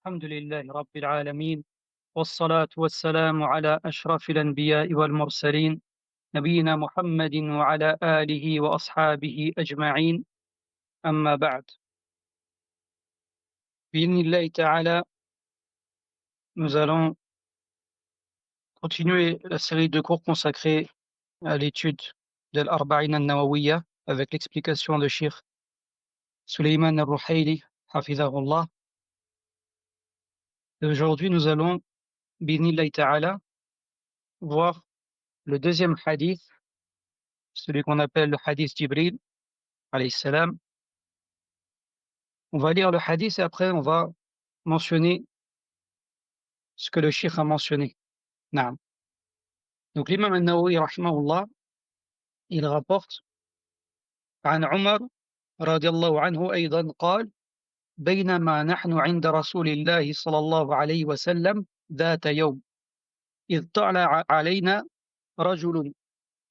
الحمد لله رب العالمين، والصلاة والسلام على أشرف الأنبياء والمرسلين، نبينا محمد وعلى آله وأصحابه أجمعين. أما بعد، بإذن الله تعالى nous allons continuer la série de cours consacrés à l'étude de l'Arba'in al-Nawawiyya avec l'explication de Cheikh Suleiman al-Ruhaili hafidhahullah. Et aujourd'hui nous allons بإذن الله تعالى voir le deuxième hadith, celui qu'on appelle le hadith Jibril alayhi salam. On va lire le hadith et après on va mentionner ce que le cheikh a mentionné. Naam. Donc l'imam al-Nawawi rahimahullah, il rapporte عن عمر رضي الله عنه أيضا قال: بينما نحن عند رسول الله صلى الله عليه وسلم ذات يوم إذ طلع علينا رجل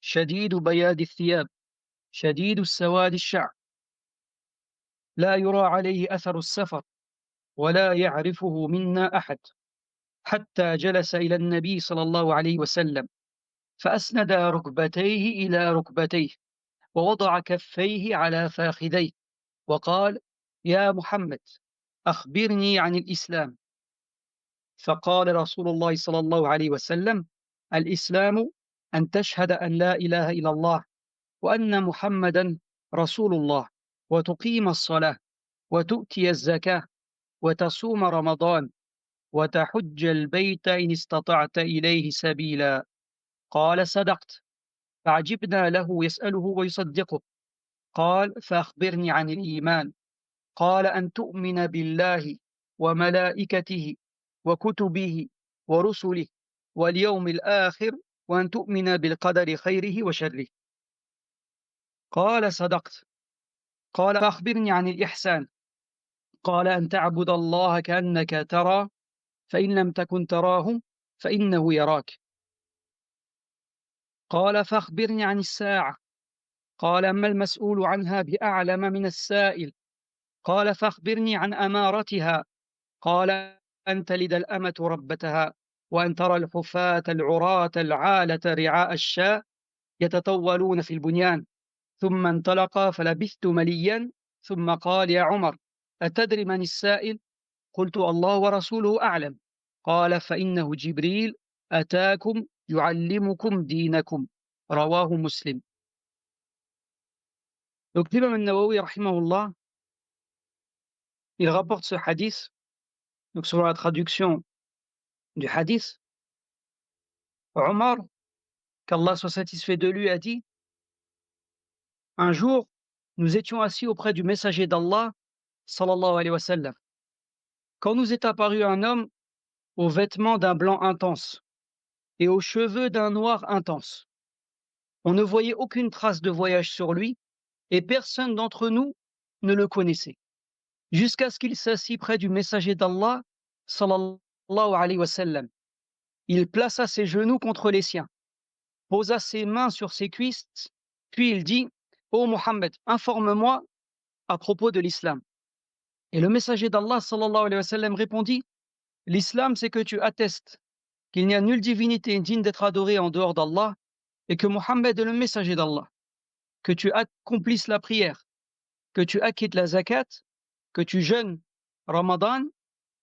شديد بياض الثياب شديد السواد الشعر لا يرى عليه أثر السفر ولا يعرفه منا أحد، حتى جلس إلى النبي صلى الله عليه وسلم فأسند ركبتيه إلى ركبتيه ووضع كفيه على فاخذيه وقال: يا محمد، أخبرني عن الإسلام. فقال رسول الله صلى الله عليه وسلم: الإسلام أن تشهد أن لا إله إلا الله وأن محمدا رسول الله وتقيم الصلاة وتؤتي الزكاة وتصوم رمضان وتحج البيت إن استطعت إليه سبيلا. قال: صدقت. فعجبنا له يسأله ويصدقه. قال: فأخبرني عن الإيمان. قال: أن تؤمن بالله وملائكته وكتبه ورسله واليوم الآخر وأن تؤمن بالقدر خيره وشره. قال: صدقت. قال: فأخبرني عن الإحسان. قال: أن تعبد الله كأنك ترى فإن لم تكن تراه فإنه يراك. قال: فأخبرني عن الساعة. قال: ما المسؤول عنها بأعلم من السائل. قال: فأخبرني عن أمارتها. قال: أن تلد الأمة ربتها وأن ترى الحفاة العراة العالة رعاء الشاء يتطولون في البنيان. ثم انطلق فلبثت مليا ثم قال: يا عمر، أتدري من السائل؟ قلت: الله ورسوله أعلم. قال: فإنه جبريل أتاكم يعلمكم دينكم. رواه مسلم. Donc l'imam al-Nawawi rahimahullah, il rapporte ce hadith. Donc selon la traduction du hadith, Omar, qu'Allah soit satisfait de lui, a dit: un jour, nous étions assis auprès du messager d'Allah, sallallahu alayhi wa sallam, quand nous est apparu un homme aux vêtements d'un blanc intense et aux cheveux d'un noir intense. On ne voyait aucune trace de voyage sur lui et personne d'entre nous ne le connaissait, jusqu'à ce qu'il s'assit près du messager d'Allah, sallallahu alayhi wa sallam. Il plaça ses genoux contre les siens, posa ses mains sur ses cuisses, puis il dit: ô Mohammed, informe-moi à propos de l'islam. Et le messager d'Allah, sallallahu alayhi wa sallam, répondit: l'islam, c'est que tu attestes qu'il n'y a nulle divinité digne d'être adorée en dehors d'Allah et que Mohammed est le messager d'Allah, que tu accomplisses la prière, que tu acquittes la zakat, que tu jeûnes Ramadan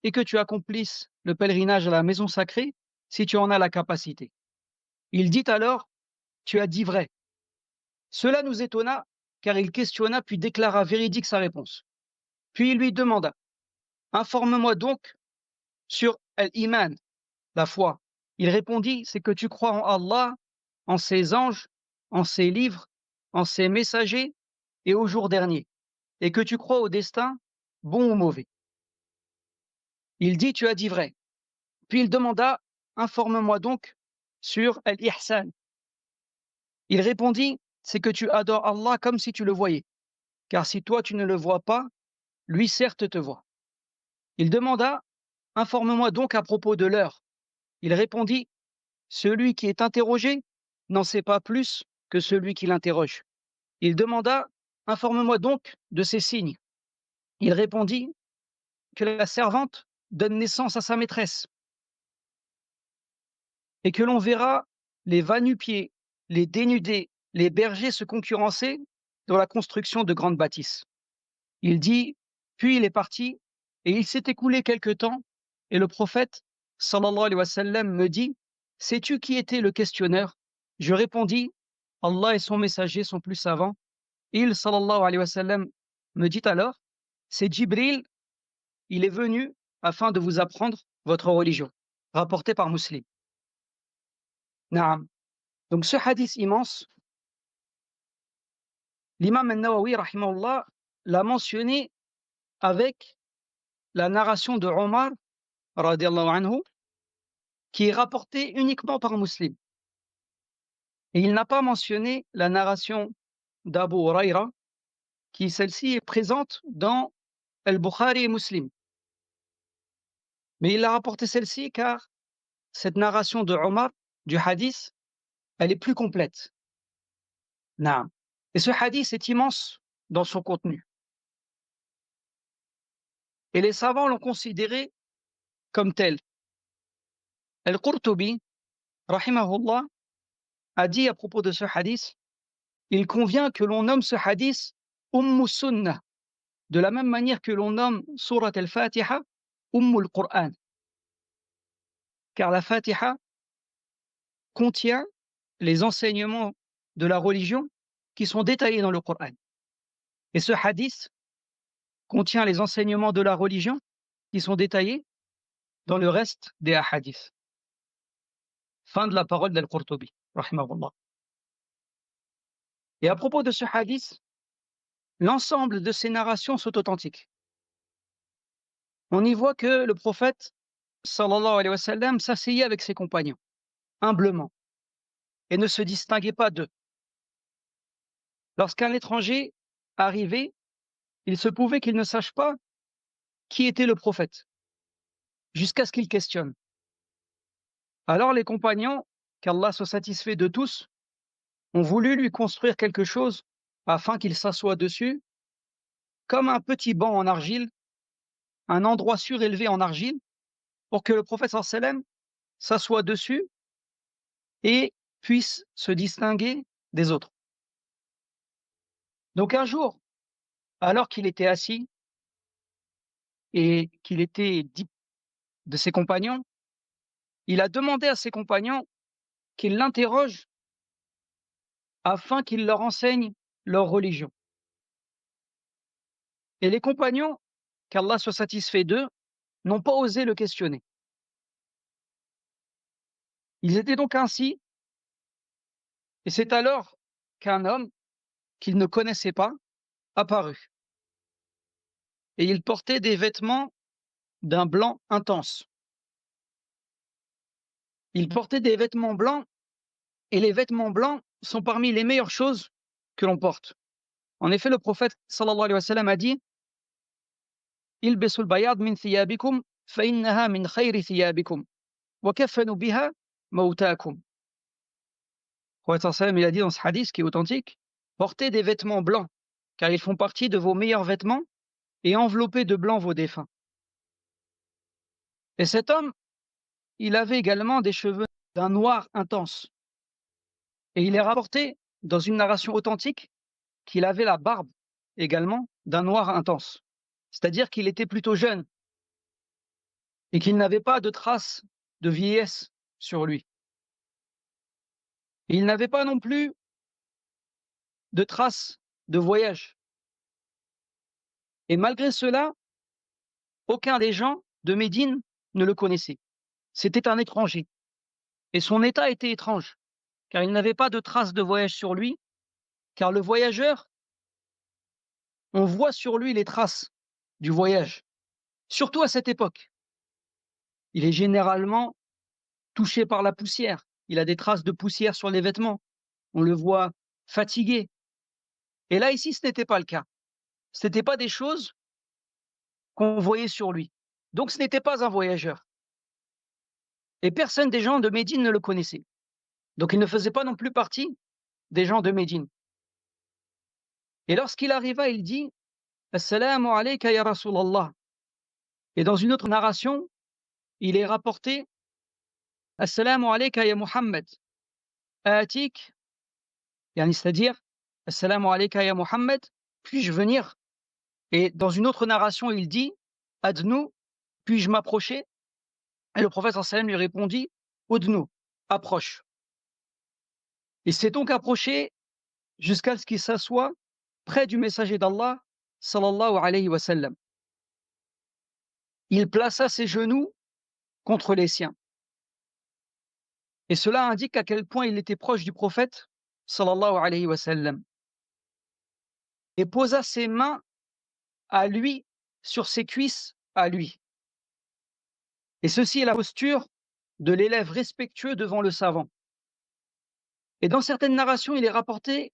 et que tu accomplisses le pèlerinage à la maison sacrée si tu en as la capacité. Il dit alors: tu as dit vrai. Cela nous étonna, car il questionna puis déclara véridique sa réponse. Puis il lui demanda: informe-moi donc sur l'iman, la foi. Il répondit: c'est que tu crois en Allah, en ses anges, en ses livres, en ses messagers et au jour dernier, et que tu crois au destin, bon ou mauvais. Il dit: tu as dit vrai. Puis il demanda: informe-moi donc sur l'ihsan. Il répondit: c'est que tu adores Allah comme si tu le voyais, car si toi tu ne le vois pas, lui certes te voit. Il demanda: informe-moi donc à propos de l'heure. Il répondit: celui qui est interrogé n'en sait pas plus que celui qui l'interroge. Il demanda: informe-moi donc de ces signes. Il répondit: que la servante donne naissance à sa maîtresse, et que l'on verra les va-nu-pieds, les dénudés, les bergers se concurrencer dans la construction de grandes bâtisses. Il dit, puis il est parti, et il s'est écoulé quelque temps, et le prophète, sallallahu alayhi wa sallam, me dit, sais-tu qui était le questionneur? Je répondis, Allah et son messager sont plus savants. Il, sallallahu alayhi wa sallam, me dit alors, c'est Jibril, il est venu afin de vous apprendre votre religion. Rapporté par Muslim. Naam. Donc ce hadith immense, l'imam al-Nawawi, rahimahullah, l'a mentionné avec la narration de Omar, radiallahu anhu, qui est rapportée uniquement par Muslim. Et il n'a pas mentionné la narration d'Abu Huraira, qui celle-ci est présente dans Al-Bukhari et Muslim. Mais il a rapporté celle-ci car cette narration de Omar, du hadith, elle est plus complète. Naam. Et ce hadith est immense dans son contenu. Et les savants l'ont considéré comme tel. Al-Qurtubi, rahimahullah, a dit à propos de ce hadith, il convient que l'on nomme ce hadith Sunnah, de la même manière que l'on nomme Surat al-Fatiha Qur'an. Car la Fatiha contient les enseignements de la religion qui sont détaillés dans le Coran. Et ce hadith contient les enseignements de la religion qui sont détaillés dans le reste des hadiths. Fin de la parole d'Al-Qurtubi, rahimahullah. Et à propos de ce hadith, l'ensemble de ces narrations sont authentiques. On y voit que le prophète, sallallahu alayhi wa sallam, s'asseyait avec ses compagnons, humblement, et ne se distinguait pas d'eux. Lorsqu'un étranger arrivait, il se pouvait qu'il ne sache pas qui était le prophète, jusqu'à ce qu'il questionne. Alors les compagnons, qu'Allah soit satisfait de tous, ont voulu lui construire quelque chose afin qu'il s'assoie dessus, comme un petit banc en argile, un endroit surélevé en argile, pour que le prophète sallallahu alayhi wa sallam s'assoie dessus et puisse se distinguer des autres. Donc un jour, alors qu'il était assis et qu'il était dit de ses compagnons, il a demandé à ses compagnons qu'ils l'interrogent afin qu'il leur enseigne leur religion. Et les compagnons, qu'Allah soit satisfait d'eux, n'ont pas osé le questionner. Ils étaient donc ainsi, et c'est alors qu'un homme qu'ils ne connaissaient pas apparut. Et il portait des vêtements d'un blanc intense. Il portait des vêtements blancs, et les vêtements blancs sont parmi les meilleures choses que l'on porte. En effet, le prophète sallallahu alayhi wa sallam a dit Ilbisul bayad min thiyabikum fa innaha min khayri thiyabikum wa kafanu biha mautakum. Le prophète sallallahu alayhi wa sallam, il a dit dans ce hadith qui est authentique, portez des vêtements blancs car ils font partie de vos meilleurs vêtements et enveloppez de blanc vos défunts. Et cet homme, il avait également des cheveux d'un noir intense. Et il est rapporté dans une narration authentique qu'il avait la barbe également d'un noir intense. C'est-à-dire qu'il était plutôt jeune et qu'il n'avait pas de traces de vieillesse sur lui. Et il n'avait pas non plus de traces de voyage. Et malgré cela, aucun des gens de Médine ne le connaissait. C'était un étranger. Et son état était étrange, car il n'avait pas de traces de voyage sur lui, car le voyageur, on voit sur lui les traces du voyage, surtout à cette époque. Il est généralement touché par la poussière. Il a des traces de poussière sur les vêtements. On le voit fatigué. Et là, ici, ce n'était pas le cas. Ce n'était pas des choses qu'on voyait sur lui. Donc, ce n'était pas un voyageur. Et personne des gens de Médine ne le connaissait. Donc, il ne faisait pas non plus partie des gens de Médine. Et lorsqu'il arriva, il dit « Assalamu alayka ya Rasulallah » Et dans une autre narration, il est rapporté Assalamu alayka ya Muhammad, atik, c'est-à-dire Assalamu alayka ya Muhammad, puis-je venir? Et dans une autre narration, il dit Adnou, puis-je m'approcher? Et le prophète sallallahu alayhi wa sallam lui répondit Udnou, approche. Il s'est donc approché jusqu'à ce qu'il s'assoie près du messager d'Allah sallallahu alayhi wa sallam. Il plaça ses genoux contre les siens. Et cela indique à quel point il était proche du prophète sallallahu alayhi wa sallam. Et posa ses mains à lui sur ses cuisses à lui. Et ceci est la posture de l'élève respectueux devant le savant. Et dans certaines narrations, il est rapporté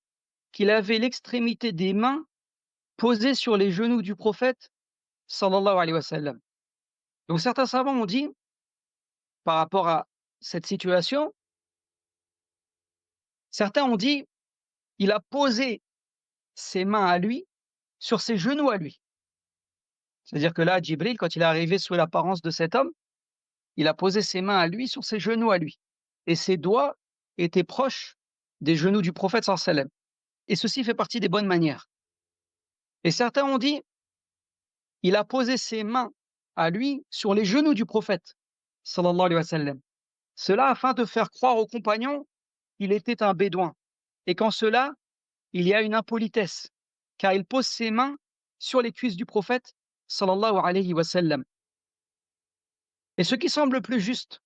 qu'il avait l'extrémité des mains posée sur les genoux du prophète sallallahu alayhi wa sallam. Donc certains savants ont dit, par rapport à cette situation, certains ont dit, il a posé ses mains à lui sur ses genoux à lui. C'est-à-dire que là, Djibril, quand il est arrivé sous l'apparence de cet homme, il a posé ses mains à lui sur ses genoux à lui. Et ses doigts étaient proches des genoux du prophète sallallahu alayhi wa sallam. Et ceci fait partie des bonnes manières. Et certains ont dit, il a posé ses mains à lui sur les genoux du prophète sallallahu alayhi wa sallam. Cela afin de faire croire aux compagnons qu'il était un bédouin. Et qu'en cela, il y a une impolitesse, car il pose ses mains sur les cuisses du prophète sallallahu alayhi wa sallam. Et ce qui semble plus juste,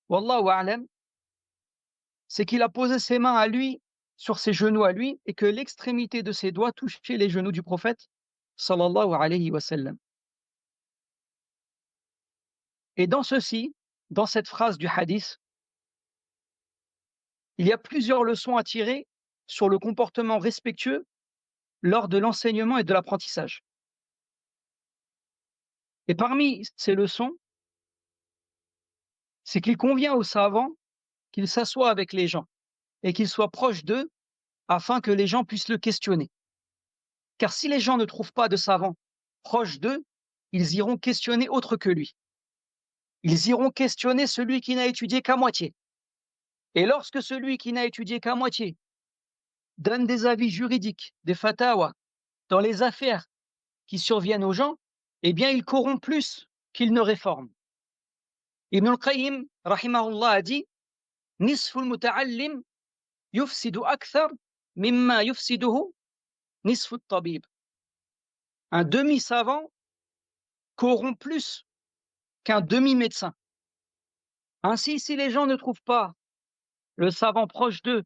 wallahu a'lam, c'est qu'il a posé ses mains à lui sur ses genoux à lui et que l'extrémité de ses doigts touchait les genoux du prophète sallallahu alayhi wa sallam. Et dans ceci, dans cette phrase du hadith, il y a plusieurs leçons à tirer sur le comportement respectueux lors de l'enseignement et de l'apprentissage. Et parmi ces leçons, c'est qu'il convient aux savants qu'il s'assoie avec les gens et qu'il soit proche d'eux afin que les gens puissent le questionner. Car si les gens ne trouvent pas de savants proches d'eux, ils iront questionner autre que lui. Ils iront questionner celui qui n'a étudié qu'à moitié. Et lorsque celui qui n'a étudié qu'à moitié donne des avis juridiques, des fatawas, dans les affaires qui surviennent aux gens, eh bien, il corrompt plus qu'il ne réforme. Ibn al-Qayyim, rahimahullah, a dit « Nisful muta'allim yufsidu akthar mimma yufsiduhu nisfut tabib » Un demi-savant corrompt plus qu'un demi-médecin. Ainsi, si les gens ne trouvent pas le savant proche d'eux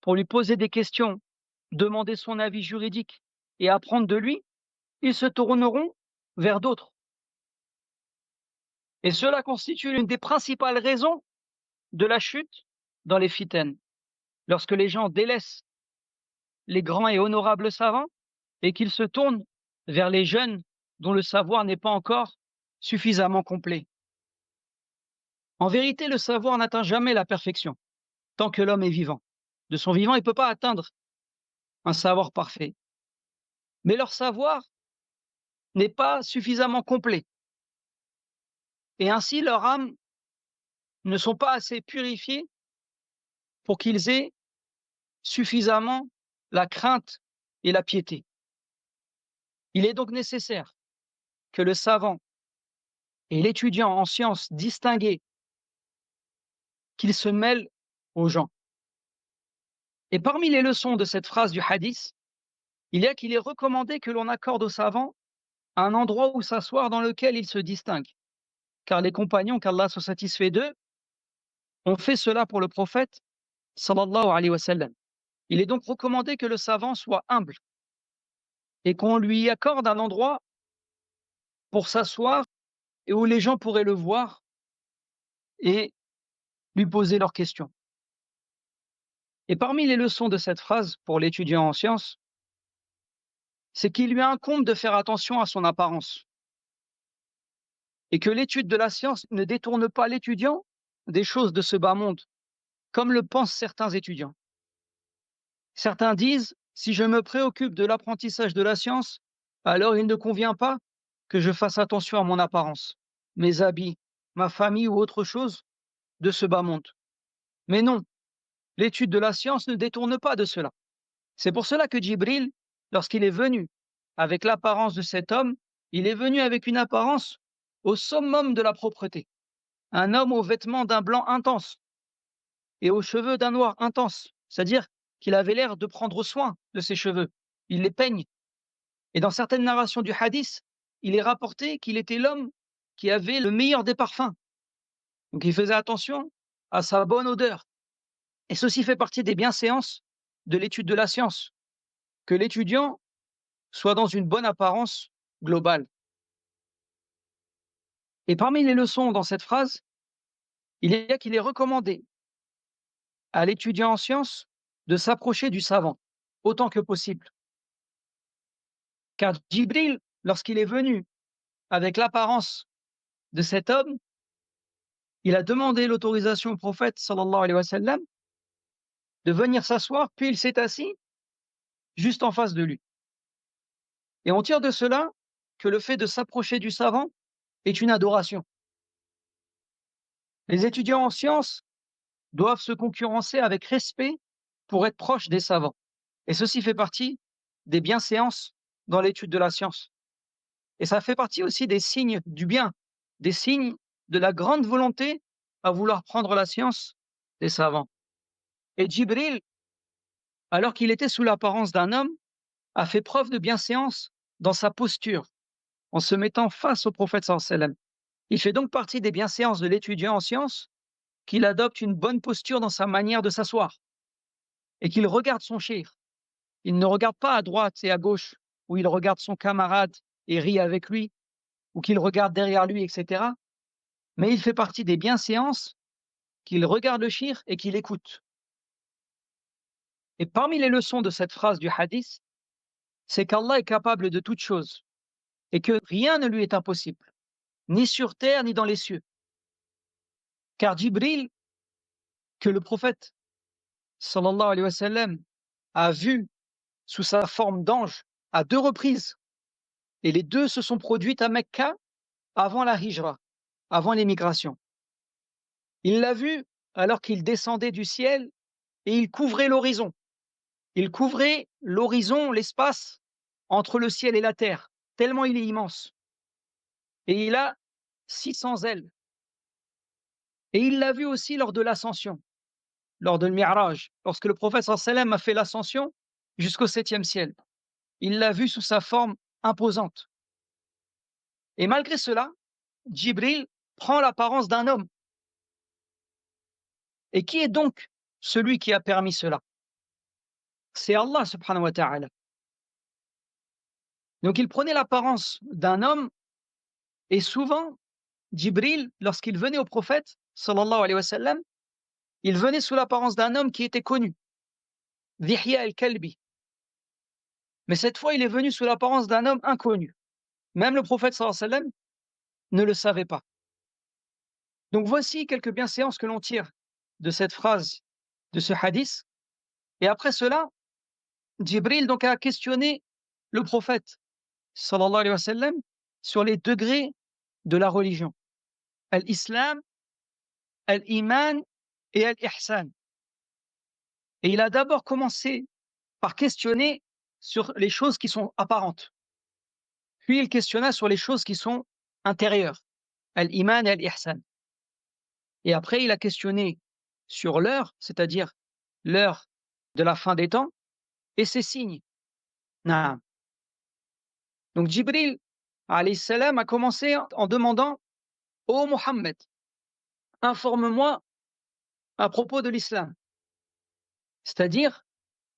pour lui poser des questions, demander son avis juridique et apprendre de lui, ils se tourneront vers d'autres. Et cela constitue l'une des principales raisons de la chute dans les fitanes, lorsque les gens délaissent les grands et honorables savants et qu'ils se tournent vers les jeunes dont le savoir n'est pas encore suffisamment complet. En vérité, le savoir n'atteint jamais la perfection tant que l'homme est vivant. De son vivant, il ne peut pas atteindre un savoir parfait. Mais leur savoir n'est pas suffisamment complet. Et ainsi, leurs âmes ne sont pas assez purifiées pour qu'ils aient suffisamment la crainte et la piété. Il est donc nécessaire que le savant et l'étudiant en sciences distingués qu'il se mêle aux gens. Et parmi les leçons de cette phrase du hadith, il y a qu'il est recommandé que l'on accorde aux savants un endroit où s'asseoir dans lequel ils se distinguent. Car les compagnons, qu'Allah soit satisfait d'eux, ont fait cela pour le prophète sallallahu alayhi wa sallam. Il est donc recommandé que le savant soit humble et qu'on lui accorde un endroit pour s'asseoir et où les gens pourraient le voir et lui poser leurs questions. Et parmi les leçons de cette phrase pour l'étudiant en sciences, c'est qu'il lui incombe de faire attention à son apparence et que l'étude de la science ne détourne pas l'étudiant des choses de ce bas monde, comme le pensent certains étudiants. Certains disent, si je me préoccupe de l'apprentissage de la science, alors il ne convient pas que je fasse attention à mon apparence, mes habits, ma famille ou autre chose de ce bas monde. Mais non, l'étude de la science ne détourne pas de cela. C'est pour cela que Djibril, lorsqu'il est venu avec l'apparence de cet homme, il est venu avec une apparence au summum de la propreté. Un homme aux vêtements d'un blanc intense et aux cheveux d'un noir intense, c'est-à-dire qu'il avait l'air de prendre soin de ses cheveux. Il les peigne. Et dans certaines narrations du hadith, il est rapporté qu'il était l'homme qui avait le meilleur des parfums. Donc il faisait attention à sa bonne odeur. Et ceci fait partie des bienséances de l'étude de la science, que l'étudiant soit dans une bonne apparence globale. Et parmi les leçons dans cette phrase, il y a qu'il est recommandé à l'étudiant en sciences de s'approcher du savant autant que possible. Car Djibril, lorsqu'il est venu avec l'apparence de cet homme, il a demandé l'autorisation au prophète sallallahu alayhi wa sallam de venir s'asseoir, puis il s'est assis juste en face de lui. Et on tire de cela que le fait de s'approcher du savant est une adoration. Les étudiants en sciences doivent se concurrencer avec respect pour être proches des savants. Et ceci fait partie des bienséances dans l'étude de la science. Et ça fait partie aussi des signes du bien, des signes de la grande volonté à vouloir prendre la science des savants. Et Djibril, alors qu'il était sous l'apparence d'un homme, a fait preuve de bienséance dans sa posture, en se mettant face au prophète sallallahu alayhi wa sallam. Il fait donc partie des bienséances de l'étudiant en sciences qu'il adopte une bonne posture dans sa manière de s'asseoir et qu'il regarde son cheikh. Il ne regarde pas à droite et à gauche, où il regarde son camarade et rit avec lui, ou qu'il regarde derrière lui, etc. Mais il fait partie des bienséances qu'il regarde le cheikh et qu'il écoute. Et parmi les leçons de cette phrase du hadith, c'est qu'Allah est capable de toutes choses et que rien ne lui est impossible, ni sur terre ni dans les cieux. Car Djibril, que le prophète sallallahu alayhi wa sallam a vu sous sa forme d'ange à 2 reprises, et les 2 se sont produites à Mecca avant la hijra, avant l'émigration. Il l'a vu alors qu'il descendait du ciel et il couvrait l'horizon. Il couvrait l'horizon, l'espace entre le ciel et la terre, tellement il est immense. Et il a 600 ailes. Et il l'a vu aussi lors de l'ascension, lors de Mi'raj, lorsque le prophète sallallahu alayhi wa sallam a fait l'ascension jusqu'au 7e ciel. Il l'a vu sous sa forme imposante. Et malgré cela, Djibril prend l'apparence d'un homme. Et qui est donc celui qui a permis cela? C'est Allah subhanahu wa ta'ala. Donc il prenait l'apparence d'un homme et souvent, Djibril, lorsqu'il venait au prophète, sallallahu alayhi wa sallam, il venait sous l'apparence d'un homme qui était connu, Dihya al-Kalbi. Mais cette fois, il est venu sous l'apparence d'un homme inconnu. Même le prophète sallallahu alayhi wa sallam ne le savait pas. Donc voici quelques bienséances que l'on tire de cette phrase, de ce hadith. Et après cela, Djibril donc a questionné le prophète sallallahu alayhi wa sallam sur les degrés de la religion. Al-Islam, Al-Iman et Al-Ihsan. Et il a d'abord commencé par questionner sur les choses qui sont apparentes. Puis il questionna sur les choses qui sont intérieures. Al-Iman et Al-Ihsan. Et après, il a questionné sur l'heure, c'est-à-dire l'heure de la fin des temps, et ses signes. Naam. Donc Jibril alayhi salam a commencé en demandant: Ô Mohammed, informe-moi à propos de l'islam. C'est-à-dire,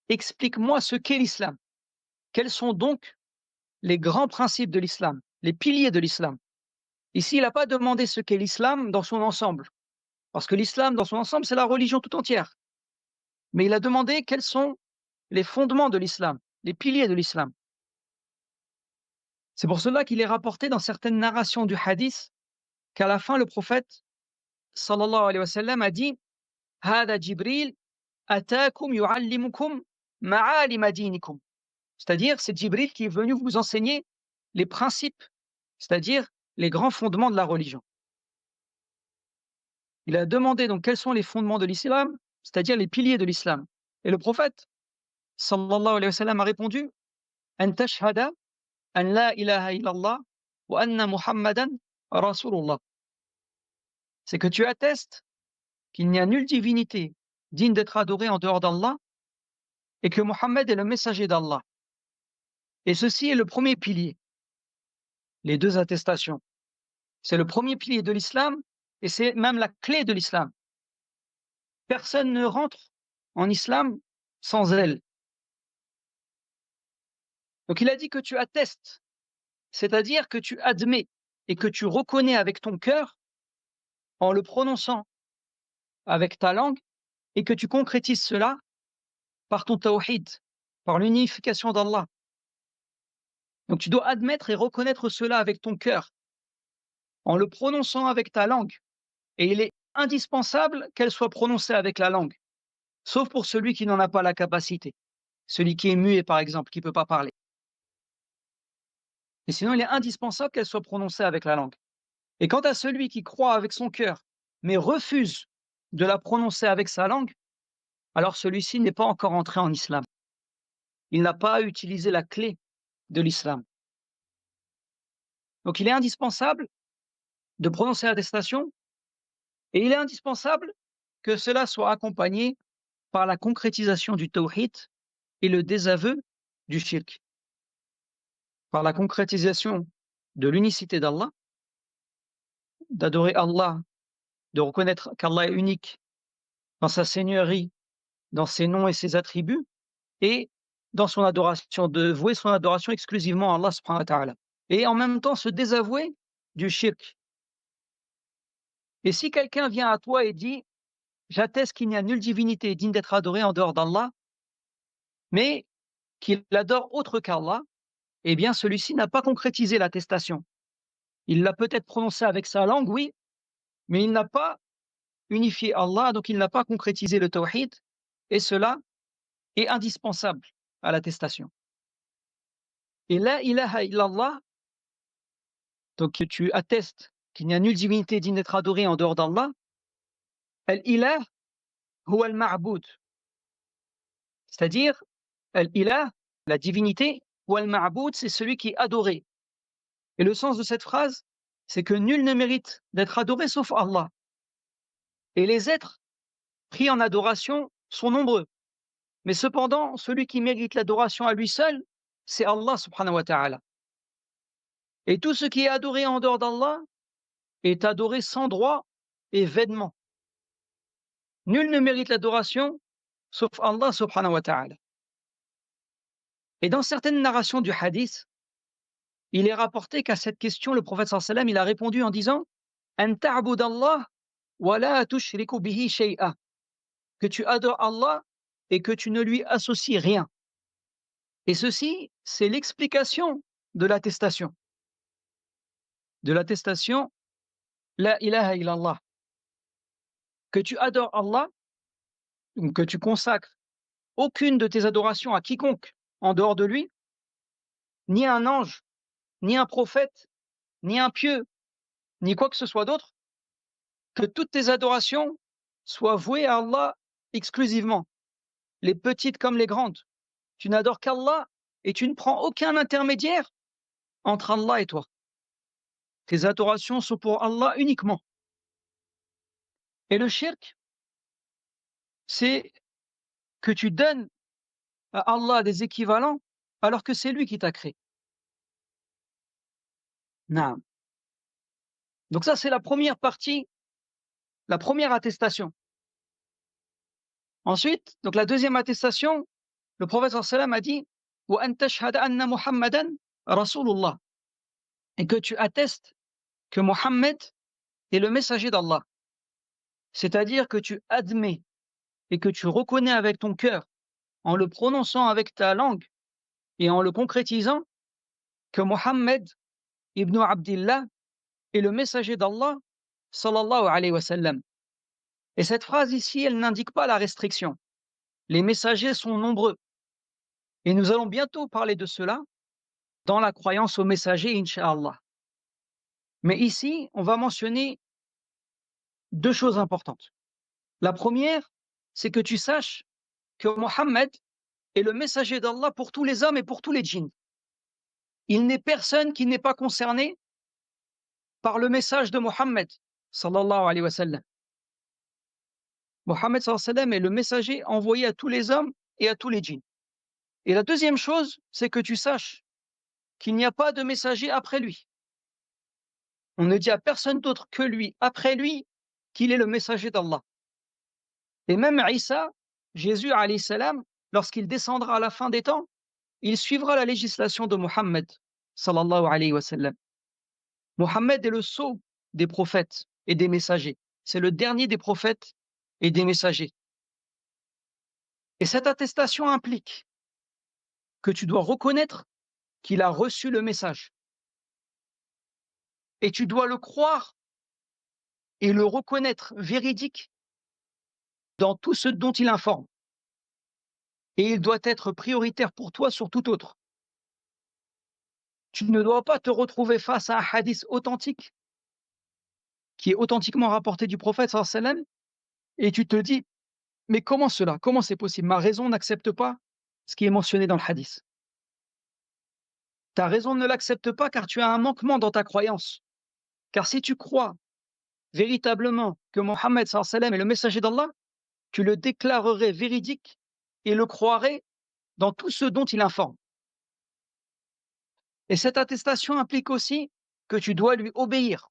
explique-moi ce qu'est l'islam. Quels sont donc les grands principes de l'islam, les piliers de l'islam? Ici, il n'a pas demandé ce qu'est l'islam dans son ensemble, parce que l'islam dans son ensemble, c'est la religion tout entière. Mais il a demandé quels sont les fondements de l'islam, les piliers de l'islam. C'est pour cela qu'il est rapporté dans certaines narrations du hadith qu'à la fin, le prophète sallallahu alayhi wa sallam a dit: Hada Jibril atakum yu'allimukum ma'alima dinikum. C'est-à-dire, c'est Jibril qui est venu vous enseigner les principes c'est-à-dire les grands fondements de la religion. Il a demandé donc quels sont les fondements de l'islam, c'est-à-dire les piliers de l'islam. Et le prophète, sallallahu alayhi wa sallam, a répondu: An tashhada an la ilaha illallah wa anna Muhammadan Rasulullah. C'est que tu attestes qu'il n'y a nulle divinité digne d'être adorée en dehors d'Allah et que Mohammed est le messager d'Allah. Et ceci est le premier pilier, les deux attestations. C'est le premier pilier de l'islam et c'est même la clé de l'islam. Personne ne rentre en islam sans elle. Donc il a dit que tu attestes, c'est-à-dire que tu admets et que tu reconnais avec ton cœur en le prononçant avec ta langue et que tu concrétises cela par ton tawhid, par l'unification d'Allah. Donc tu dois admettre et reconnaître cela avec ton cœur en le prononçant avec ta langue. Et il est indispensable qu'elle soit prononcée avec la langue, sauf pour celui qui n'en a pas la capacité, celui qui est muet par exemple, qui ne peut pas parler. Et sinon, il est indispensable qu'elle soit prononcée avec la langue. Et quant à celui qui croit avec son cœur, mais refuse de la prononcer avec sa langue, alors celui-ci n'est pas encore entré en islam. Il n'a pas utilisé la clé de l'islam. Donc il est indispensable de prononcer l'attestation et il est indispensable que cela soit accompagné par la concrétisation du tawhid et le désaveu du shirk. Par la concrétisation de l'unicité d'Allah, d'adorer Allah, de reconnaître qu'Allah est unique dans sa seigneurie, dans ses noms et ses attributs, et dans son adoration, de vouer son adoration exclusivement à Allah subhanahu wa ta'ala. Et en même temps se désavouer du shirk. Et si quelqu'un vient à toi et dit « J'atteste qu'il n'y a nulle divinité digne d'être adorée en dehors d'Allah », mais qu'il adore autre qu'Allah, eh bien celui-ci n'a pas concrétisé l'attestation. Il l'a peut-être prononcé avec sa langue, oui, mais il n'a pas unifié Allah, donc il n'a pas concrétisé le tawhid, et cela est indispensable à l'attestation. Et la ilaha illallah, donc tu attestes qu'il n'y a nulle divinité digne d'être adorée en dehors d'Allah, al-ilah huwa al-ma'boud, c'est-à-dire al-ilah, la divinité, huwa al-ma'boud, c'est celui qui est adoré. Et le sens de cette phrase, c'est que nul ne mérite d'être adoré sauf Allah. Et les êtres pris en adoration sont nombreux. Mais cependant, celui qui mérite l'adoration à lui seul, c'est Allah subhanahu wa ta'ala. Et tout ce qui est adoré en dehors d'Allah est adoré sans droit et vainement. Nul ne mérite l'adoration sauf Allah subhanahu wa ta'ala. Et dans certaines narrations du hadith, il est rapporté qu'à cette question, le prophète sallallahu alayhi wa sallam, il a répondu en disant « An ta'budallah wa la tushriku bihi shay'a » que tu adores Allah et que tu ne lui associes rien. Et ceci, c'est l'explication de l'attestation. De l'attestation, la ilaha illallah. Que tu adores Allah, que tu consacres aucune de tes adorations à quiconque en dehors de lui, ni un ange, ni un prophète, ni un pieux, ni quoi que ce soit d'autre, que toutes tes adorations soient vouées à Allah exclusivement, les petites comme les grandes. Tu n'adores qu'Allah et tu ne prends aucun intermédiaire entre Allah et toi. Tes adorations sont pour Allah uniquement. Et le shirk, c'est que tu donnes à Allah des équivalents alors que c'est lui qui t'a créé. Naam. Donc ça, c'est la première partie, la première attestation. Ensuite, donc la deuxième attestation, le prophète sallallahu alayhi wa sallam a dit « Wa an tashhada anna Muhammadan Rasulullah » et que tu attestes que Mohammed est le messager d'Allah. C'est-à-dire que tu admets et que tu reconnais avec ton cœur, en le prononçant avec ta langue et en le concrétisant, que Mohammed ibn Abdillah est le messager d'Allah sallallahu alayhi wa sallam. Et cette phrase ici, elle n'indique pas la restriction. Les messagers sont nombreux. Et nous allons bientôt parler de cela dans la croyance aux messagers, incha'Allah. Mais ici, on va mentionner deux choses importantes. La première, c'est que tu saches que Mohammed est le messager d'Allah pour tous les hommes et pour tous les djinns. Il n'est personne qui n'est pas concerné par le message de Mohammed sallallahu alayhi wa sallam. Mohammed sallallahu alayhi wa sallam est le messager envoyé à tous les hommes et à tous les djinns. Et la deuxième chose, c'est que tu saches qu'il n'y a pas de messager après lui. On ne dit à personne d'autre que lui, après lui, qu'il est le messager d'Allah. Et même Isa, Jésus alayhi salam, lorsqu'il descendra à la fin des temps, il suivra la législation de Mohammed sallallahu alayhi wa sallam. Mohammed est le sceau des prophètes et des messagers. C'est le dernier des prophètes et des messagers. Et cette attestation implique que tu dois reconnaître qu'il a reçu le message. Et tu dois le croire et le reconnaître véridique dans tout ce dont il informe. Et il doit être prioritaire pour toi sur tout autre. Tu ne dois pas te retrouver face à un hadith authentique qui est authentiquement rapporté du prophète sallallahu alayhi wa sallam et tu te dis, mais comment cela? Comment c'est possible? Ma raison n'accepte pas ce qui est mentionné dans le hadith. Ta raison ne l'accepte pas car tu as un manquement dans ta croyance. Car si tu crois véritablement que Mohammed sallallahu alayhi wa sallam est le messager d'Allah, tu le déclarerais véridique et le croirais dans tout ce dont il informe. Et cette attestation implique aussi que tu dois lui obéir.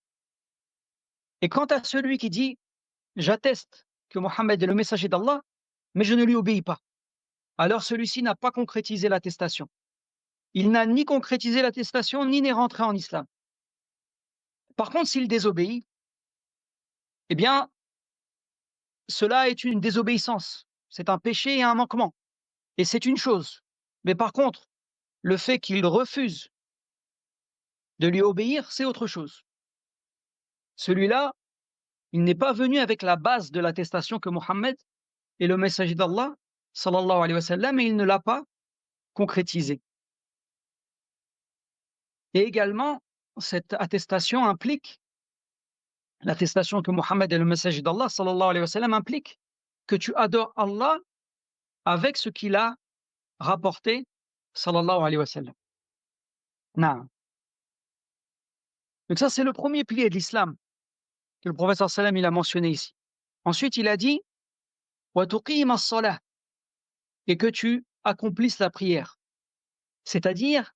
Et quant à celui qui dit « J'atteste que Mohammed est le messager d'Allah, mais je ne lui obéis pas », alors celui-ci n'a pas concrétisé l'attestation. Il n'a ni concrétisé l'attestation, ni n'est rentré en islam. Par contre, s'il désobéit, eh bien, cela est une désobéissance. C'est un péché et un manquement. Et c'est une chose. Mais par contre, le fait qu'il refuse de lui obéir, c'est autre chose. Celui-là, il n'est pas venu avec la base de l'attestation que Mohammed est le messager d'Allah, sallallahu alayhi wa sallam, et il ne l'a pas concrétisé. Et également, cette attestation implique, l'attestation que Mohammed est le messager d'Allah, sallallahu alayhi wa sallam, implique que tu adores Allah avec ce qu'il a rapporté, sallallahu alayhi wa sallam. Naam. Donc ça, c'est le premier pilier de l'islam que le prophète sallallahu alayhi wa sallam il a mentionné ici. Ensuite, il a dit wa tuqima as-salah, et que tu accomplisses la prière. C'est-à-dire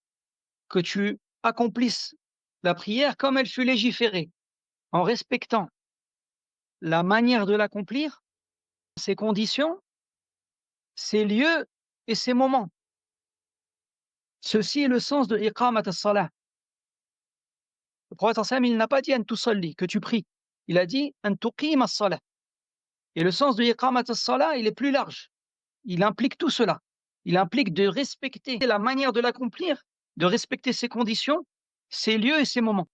que tu accomplisses la prière comme elle fut légiférée, en respectant la manière de l'accomplir, ses conditions, ses lieux et ses moments. Ceci est le sens de iqamat as-salah. Le prophète sallallahu alayhi wa sallam, il n'a pas dit an tusalli, que tu pries. Il a dit an tuqima as-salah. Et le sens de iqamat as-salah, il est plus large. Il implique tout cela. Il implique de respecter la manière de l'accomplir, de respecter ses conditions, ses lieux et ses moments.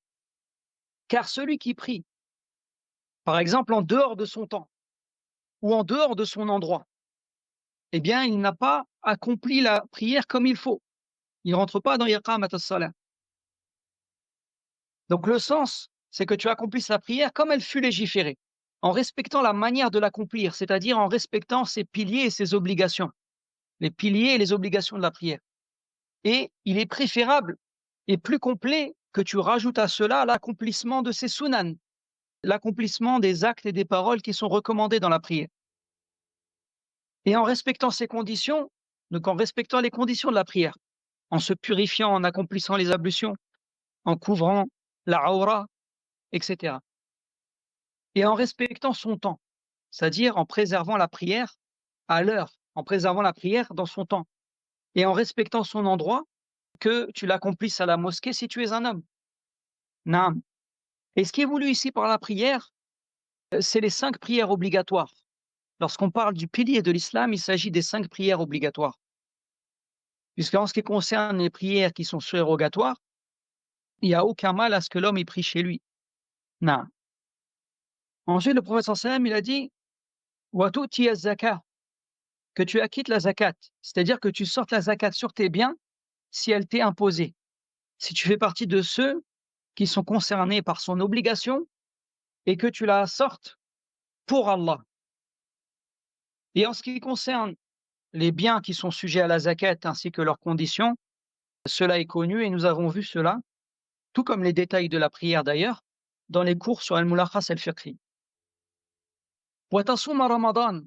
Car celui qui prie, par exemple en dehors de son temps ou en dehors de son endroit, eh bien, il n'a pas accompli la prière comme il faut. Il ne rentre pas dans iqamat as-salah. Donc le sens, c'est que tu accomplisses la prière comme elle fut légiférée, en respectant la manière de l'accomplir, c'est-à-dire en respectant ses piliers et ses obligations, les piliers et les obligations de la prière. Et il est préférable et plus complet que tu rajoutes à cela l'accomplissement de ses sunan, l'accomplissement des actes et des paroles qui sont recommandés dans la prière. Et en respectant ces conditions, donc en respectant les conditions de la prière, en se purifiant, en accomplissant les ablutions, en couvrant la aura, etc. Et en respectant son temps, c'est-à-dire en préservant la prière à l'heure, en préservant la prière dans son temps, et en respectant son endroit, que tu l'accomplisses à la mosquée si tu es un homme. Naam. Et ce qui est voulu ici par la prière, c'est les 5 prières obligatoires. Lorsqu'on parle du pilier de l'islam, il s'agit des 5 prières obligatoires. Puisqu'en ce qui concerne les prières qui sont surérogatoires, il n'y a aucun mal à ce que l'homme y prie chez lui. Non. Ensuite, le prophète sallallahu alayhi wa sallam, il a dit wa tu'ti az-zakat, que tu acquittes la zakat, c'est-à-dire que tu sortes la zakat sur tes biens si elle t'est imposée. Si tu fais partie de ceux qui sont concernés par son obligation et que tu la sortes pour Allah. Et en ce qui concerne les biens qui sont sujets à la zakat ainsi que leurs conditions, cela est connu et nous avons vu cela, tout comme les détails de la prière d'ailleurs, dans les cours sur Al-Mulakhas al-Fiqhi. Wa tasuma Ramadan.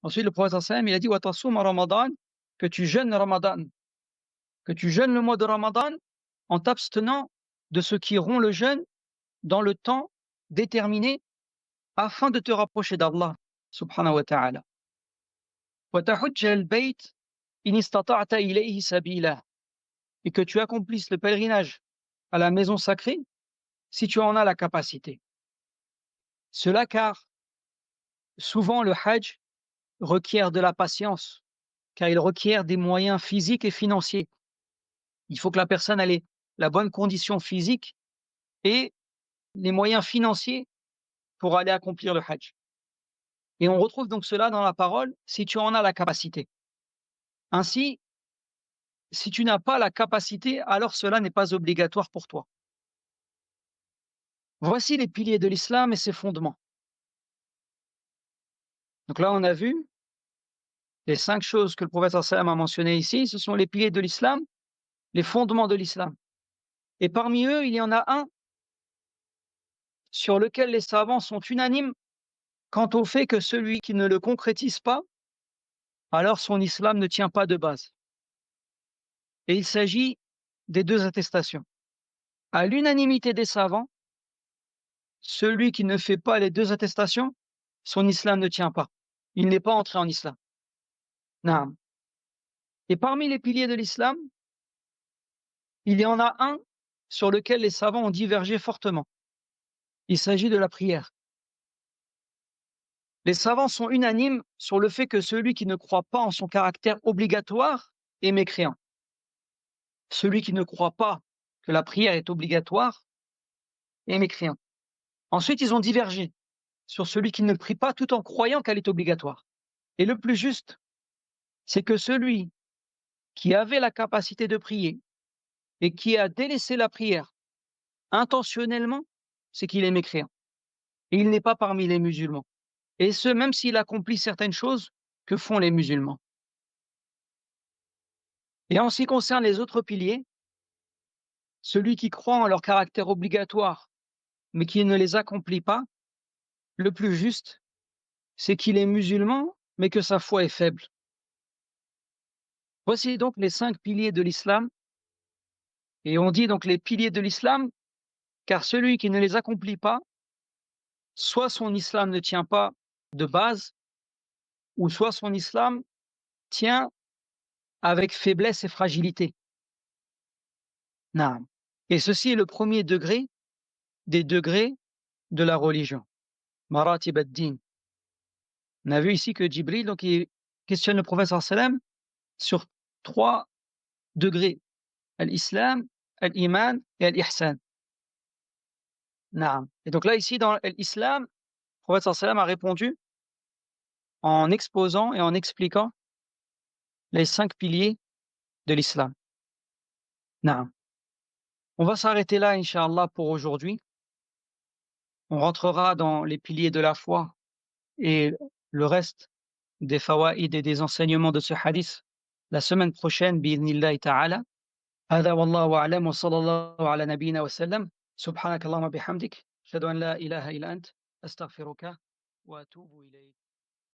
Ensuite, le prophète sallam, il a dit Wa tasuma Ramadan, que tu jeûnes Ramadan, que tu jeûnes le mois de Ramadan en t'abstenant de ceux qui rompt le jeûne dans le temps déterminé afin de te rapprocher d'Allah subhanahu wa ta'ala. Wa tahujja al-bayt in istata'ta ilayhi sabila, et que tu accomplisses le pèlerinage à la maison sacrée si tu en as la capacité. Cela car souvent le hajj requiert de la patience, car il requiert des moyens physiques et financiers. Il faut que la personne ait la bonne condition physique et les moyens financiers pour aller accomplir le hajj. Et on retrouve donc cela dans la parole, si tu en as la capacité. Ainsi, si tu n'as pas la capacité, alors cela n'est pas obligatoire pour toi. Voici les piliers de l'islam et ses fondements. Donc là, on a vu les 5 choses que le prophète sallallahu alayhi wa sallam a mentionnées ici, ce sont les piliers de l'islam, les fondements de l'islam. Et parmi eux, il y en a un sur lequel les savants sont unanimes quant au fait que celui qui ne le concrétise pas, alors son islam ne tient pas de base. Et il s'agit des 2 attestations. À l'unanimité des savants, celui qui ne fait pas les 2 attestations, son islam ne tient pas. Il n'est pas entré en islam. Naam. Et parmi les piliers de l'islam, il y en a un sur lequel les savants ont divergé fortement. Il s'agit de la prière. Les savants sont unanimes sur le fait que celui qui ne croit pas en son caractère obligatoire est mécréant. Celui qui ne croit pas que la prière est obligatoire est mécréant. Ensuite, ils ont divergé sur celui qui ne prie pas tout en croyant qu'elle est obligatoire. Et le plus juste, c'est que celui qui avait la capacité de prier et qui a délaissé la prière intentionnellement, c'est qu'il est mécréant. Et il n'est pas parmi les musulmans. Et ce, même s'il accomplit certaines choses que font les musulmans. Et en ce qui concerne les autres piliers, celui qui croit en leur caractère obligatoire, mais qui ne les accomplit pas, le plus juste, c'est qu'il est musulman, mais que sa foi est faible. Voici donc les 5 piliers de l'islam. Et on dit donc les piliers de l'islam, car celui qui ne les accomplit pas, soit son islam ne tient pas de base, ou soit son islam tient avec faiblesse et fragilité. Naam. Et ceci est le premier degré des degrés de la religion. Maratib ad-din. On a vu ici que Jibril donc, il questionne le prophète sallam sur 3 degrés. Al-Islam, Al-Iman et Al-Ihsan. Naam. Et donc là, ici, dans l'islam, le prophète sallam a répondu en exposant et en expliquant les 5 piliers de l'islam. Naam. On va s'arrêter là, Inch'Allah, pour aujourd'hui. On rentrera dans les piliers de la foi et le reste des fawaïd et des enseignements de ce hadith la semaine prochaine, bi'idhnillahi ta'ala. هذا والله أعلم وصلى الله على نبينا وسلم سبحانك اللهم وبحمدك أشهد أن لا إله إلا أنت أستغفرك وأتوب إليك